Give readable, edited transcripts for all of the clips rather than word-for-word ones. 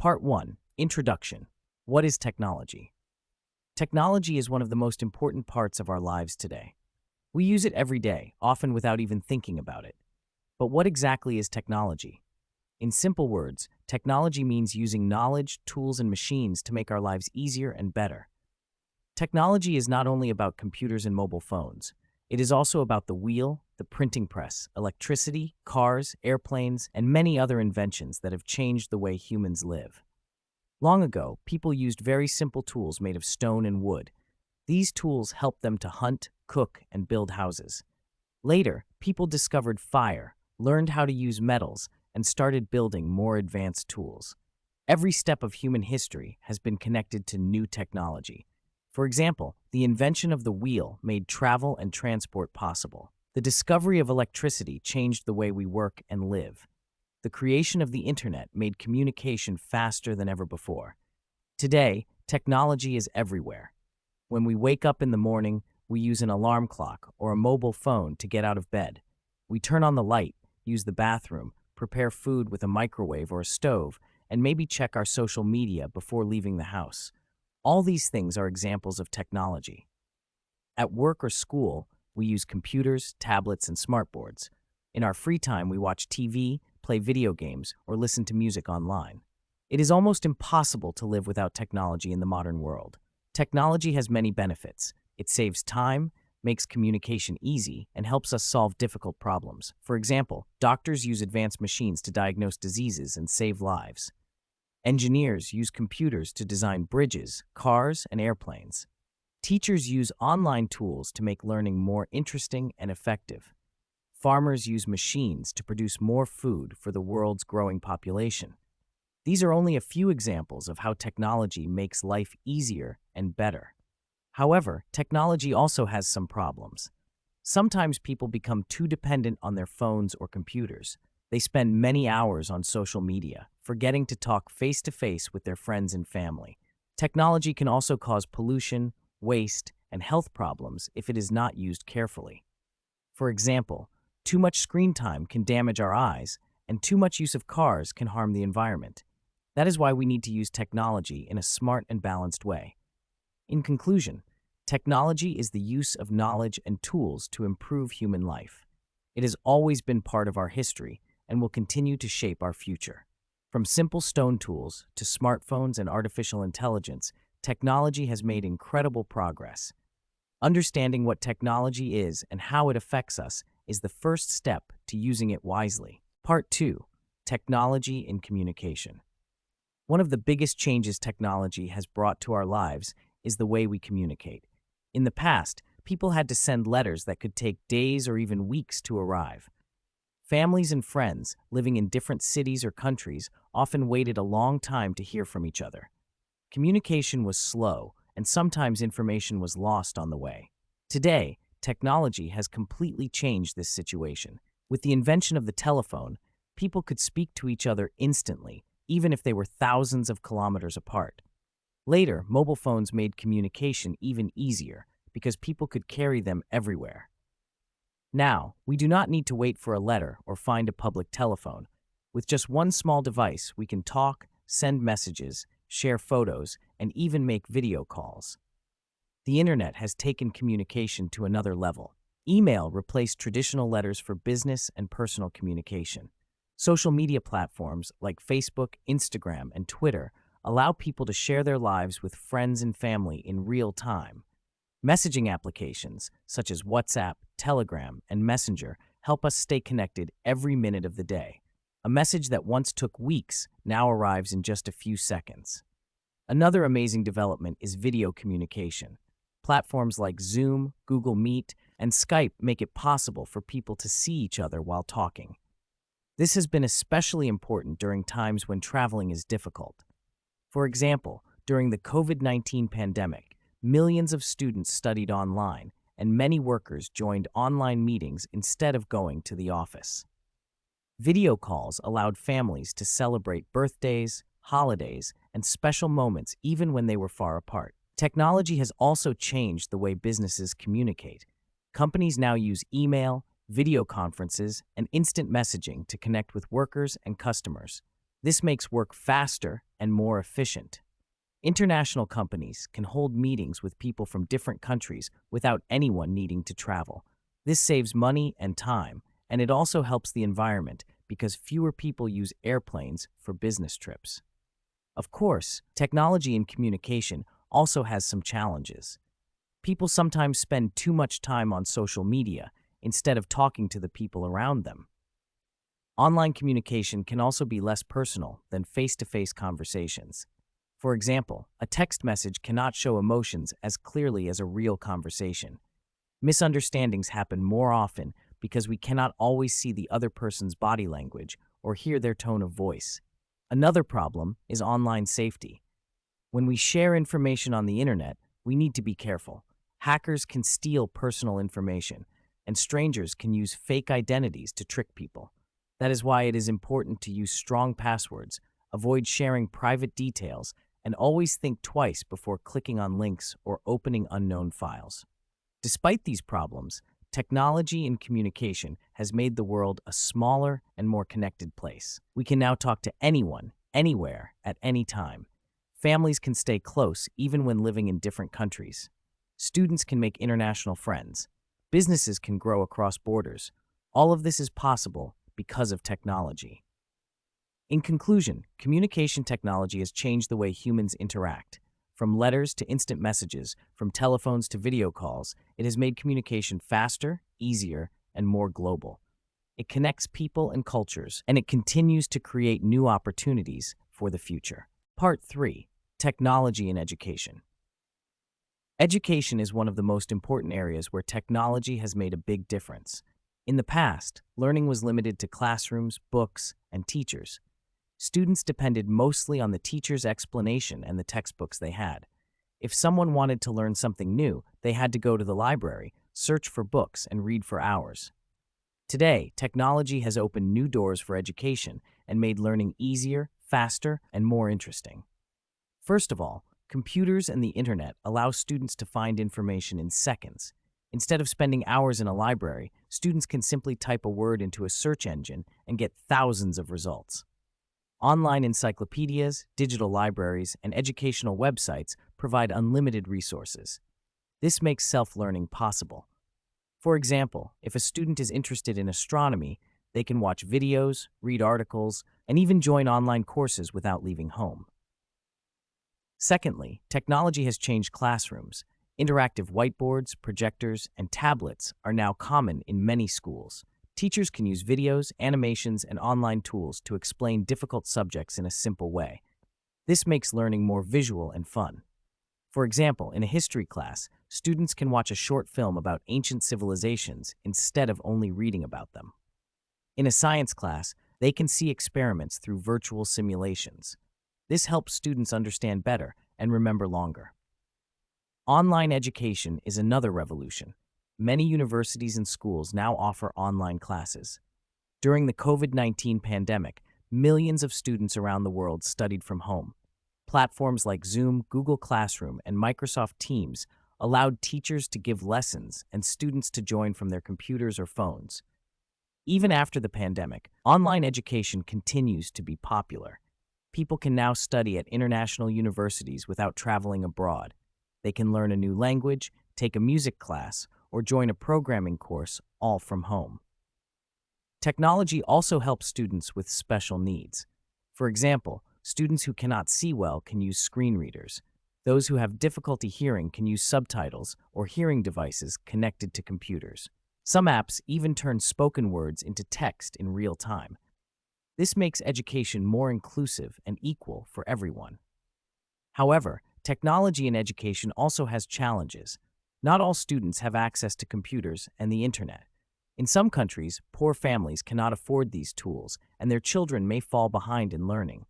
Part 1. Introduction. What is technology? Technology is one of the most important parts of our lives today. We use it every day, often without even thinking about it. But what exactly is technology? In simple words, technology means using knowledge, tools, and machines to make our lives easier and better. Technology is not only about computers and mobile phones. It is also about the wheel, the printing press, electricity, cars, airplanes, and many other inventions that have changed the way humans live. Long ago, people used very simple tools made of stone and wood. These tools helped them to hunt, cook, and build houses. Later, people discovered fire, learned how to use metals, and started building more advanced tools. Every step of human history has been connected to new technology. For example, the invention of the wheel made travel and transport possible. The discovery of electricity changed the way we work and live. The creation of the internet made communication faster than ever before. Today, technology is everywhere. When we wake up in the morning, we use an alarm clock or a mobile phone to get out of bed. We turn on the light, use the bathroom, prepare food with a microwave or a stove, and maybe check our social media before leaving the house. All these things are examples of technology. At work or school, we use computers, tablets, and smartboards. In our free time, we watch TV, play video games, or listen to music online. It is almost impossible to live without technology in the modern world. Technology has many benefits. It saves time, makes communication easy, and helps us solve difficult problems. For example, doctors use advanced machines to diagnose diseases and save lives. Engineers use computers to design bridges, cars, and airplanes. Teachers use online tools to make learning more interesting and effective. Farmers use machines to produce more food for the world's growing population. These are only a few examples of how technology makes life easier and better. However, technology also has some problems. Sometimes people become too dependent on their phones or computers. They spend many hours on social media, forgetting to talk face-to-face with their friends and family. Technology can also cause pollution, waste, and health problems if it is not used carefully. For example, too much screen time can damage our eyes, and too much use of cars can harm the environment. That is why we need to use technology in a smart and balanced way. In conclusion, technology is the use of knowledge and tools to improve human life. It has always been part of our history and will continue to shape our future. From simple stone tools to smartphones and artificial intelligence, technology has made incredible progress. Understanding what technology is and how it affects us is the first step to using it wisely. Part 2. Technology in communication. One of the biggest changes technology has brought to our lives is the way we communicate. In the past, people had to send letters that could take days or even weeks to arrive. Families and friends living in different cities or countries often waited a long time to hear from each other. Communication was slow, and sometimes information was lost on the way. Today, technology has completely changed this situation. With the invention of the telephone, people could speak to each other instantly, even if they were thousands of kilometers apart. Later, mobile phones made communication even easier because people could carry them everywhere. Now, we do not need to wait for a letter or find a public telephone. With just one small device, we can talk, send messages, share photos, and even make video calls. The internet has taken communication to another level. Email replaced traditional letters for business and personal communication. Social media platforms like Facebook, Instagram, and Twitter allow people to share their lives with friends and family in real time. Messaging applications such as WhatsApp, Telegram, and Messenger help us stay connected every minute of the day. A message that once took weeks now arrives in just a few seconds. Another amazing development is video communication. Platforms like Zoom, Google Meet, and Skype make it possible for people to see each other while talking. This has been especially important during times when traveling is difficult. For example, during the COVID-19 pandemic, millions of students studied online, and many workers joined online meetings instead of going to the office. Video calls allowed families to celebrate birthdays, holidays, and special moments even when they were far apart. Technology has also changed the way businesses communicate. Companies now use email, video conferences, and instant messaging to connect with workers and customers. This makes work faster and more efficient. International companies can hold meetings with people from different countries without anyone needing to travel. This saves money and time, and it also helps the environment because fewer people use airplanes for business trips. Of course, technology and communication also has some challenges. People sometimes spend too much time on social media instead of talking to the people around them. Online communication can also be less personal than face-to-face conversations. For example, a text message cannot show emotions as clearly as a real conversation. Misunderstandings happen more often because we cannot always see the other person's body language or hear their tone of voice. Another problem is online safety. When we share information on the internet, we need to be careful. Hackers can steal personal information, and strangers can use fake identities to trick people. That is why it is important to use strong passwords, avoid sharing private details, and always think twice before clicking on links or opening unknown files. Despite these problems, technology and communication has made the world a smaller and more connected place. We can now talk to anyone, anywhere, at any time. Families can stay close even when living in different countries. Students can make international friends. Businesses can grow across borders. All of this is possible because of technology. In conclusion, communication technology has changed the way humans interact. From letters to instant messages, from telephones to video calls, it has made communication faster, easier, and more global. It connects people and cultures, and it continues to create new opportunities for the future. Part 3. Technology in Education. Education is one of the most important areas where technology has made a big difference. In the past, learning was limited to classrooms, books, and teachers. Students depended mostly on the teacher's explanation and the textbooks they had. If someone wanted to learn something new, they had to go to the library, search for books, and read for hours. Today, technology has opened new doors for education and made learning easier, faster, and more interesting. First of all, computers and the internet allow students to find information in seconds. Instead of spending hours in a library, students can simply type a word into a search engine and get thousands of results. Online encyclopedias, digital libraries, and educational websites provide unlimited resources. This makes self-learning possible. For example, if a student is interested in astronomy, they can watch videos, read articles, and even join online courses without leaving home. Secondly, technology has changed classrooms. Interactive whiteboards, projectors, and tablets are now common in many schools. Teachers can use videos, animations, and online tools to explain difficult subjects in a simple way. This makes learning more visual and fun. For example, in a history class, students can watch a short film about ancient civilizations instead of only reading about them. In a science class, they can see experiments through virtual simulations. This helps students understand better and remember longer. Online education is another revolution. Many universities and schools now offer online classes. During the COVID-19 pandemic, millions of students around the world studied from home. Platforms like Zoom, Google Classroom, and Microsoft Teams allowed teachers to give lessons and students to join from their computers or phones. Even after the pandemic, online education continues to be popular. People can now study at international universities without traveling abroad. They can learn a new language, take a music class, or join a programming course, all from home. Technology also helps students with special needs. For example, students who cannot see well can use screen readers. Those who have difficulty hearing can use subtitles or hearing devices connected to computers. Some apps even turn spoken words into text in real time. This makes education more inclusive and equal for everyone. However, technology in education also has challenges. Not all students have access to computers and the internet. In some countries, poor families cannot afford these tools, and their children may fall behind in learning.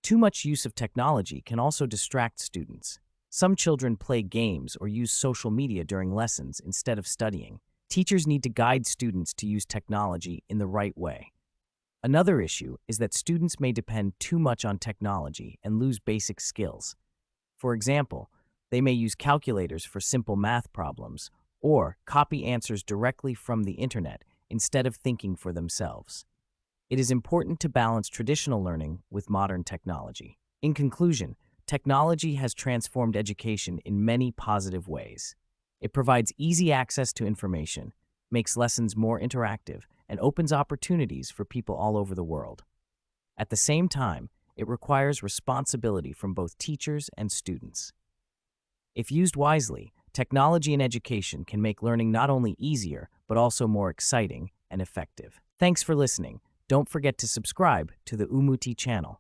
Too much use of technology can also distract students. Some children play games or use social media during lessons instead of studying. Teachers need to guide students to use technology in the right way. Another issue is that students may depend too much on technology and lose basic skills. For example, they may use calculators for simple math problems or copy answers directly from the internet instead of thinking for themselves. It is important to balance traditional learning with modern technology. In conclusion, technology has transformed education in many positive ways. It provides easy access to information, makes lessons more interactive, and opens opportunities for people all over the world. At the same time, it requires responsibility from both teachers and students. If used wisely, technology in education can make learning not only easier, but also more exciting and effective. Thanks for listening. Don't forget to subscribe to the Umty channel.